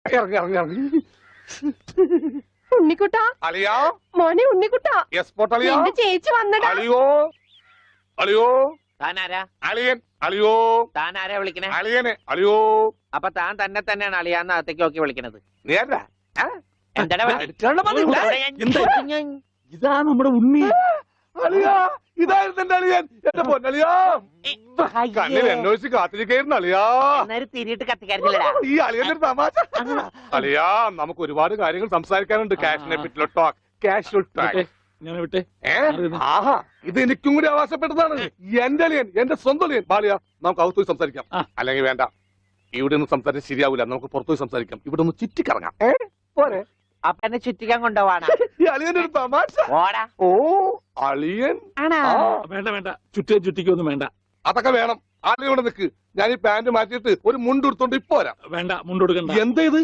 ഇറങ്ങി ഇറങ്ങി ഇറങ്ങി. ഉണ്ണിക്കുട്ടാ, അളിയാ, മോനെ ഉണ്ണിക്കുട്ടാ, എസ്പോർട്ട് അളിയാ, എന്റെ ചേച്ചി വന്നടാ. അളിയോ അളിയോ, താനാരാ? അളിയൻ അളിയോ, താനാരാ വിളിക്കണേ? അളിയനെ അളിയോ. അപ്പൊ താൻ തന്നെ തന്നെയാണ് അളിയാന്ന് അകത്തേക്ക് നോക്കി വിളിക്കണത്. നേരാ എന്താടാ ഇതാ നമ്മുടെ ഉണ്ണി. അളിയാ, ഇതായിരുന്നു എന്റെ അളിയൻ, എന്റെ പൊന്നളിയാ. കണ്ണിൽ അന്വേഷിച്ച് കാത്തിരിക്കായിരുന്നു അളിയാ. തിരിയിട്ട് കത്തിക്കാരുന്നില്ലടാ. ഈ അളിയന്റെ ഒരു തമാശ. അളിയാ, നമുക്ക് ഒരുപാട് കാര്യങ്ങൾ സംസാരിക്കാനുണ്ട്. കാഷിനെ പറ്റിയുള്ള ടോക്ക്, കാഷ്വൽ ടോക്ക്. ഞാൻ വിട്ടെ. ആഹാ, ഇത് എനിക്കും കൂടി അവകാശപ്പെട്ടതാണ്. എന്റെ അളിയൻ, എന്റെ സ്വന്തം അളിയൻ. ബാലിയ, നമുക്ക് അകത്ത് പോയി സംസാരിക്കാം. അല്ലെങ്കിൽ വേണ്ട, ഇവിടെ നിന്ന് സംസാരിച്ച് ശരിയാവില്ല. നമുക്ക് പുറത്തുപോയി സംസാരിക്കാം. ഇവിടെ ഒന്ന് ചുറ്റിക്കറങ്ങാം. പോരെ? അപ്പൊ എന്നെ ചുറ്റിക്കാൻ കൊണ്ടുപോവാണ്. ഈ അളിയന്റെ ഒരു തമാശ. ഓടാ. ഓ, അളിയൻ. വേണ്ട വേണ്ട, ചുറ്റിക്കൊന്നും വേണ്ട. അതൊക്കെ വേണം. അളിയോടെ നിൽക്ക്. ഞാൻ ഈ പാന്റ് മാറ്റിയിട്ട് ഒരു മുണ്ട് എടുത്തോണ്ട് ഇപ്പൊ വരാം. വേണ്ട, മുണ്ടൊടുക്കണ്ട. എന്താ ഇത്?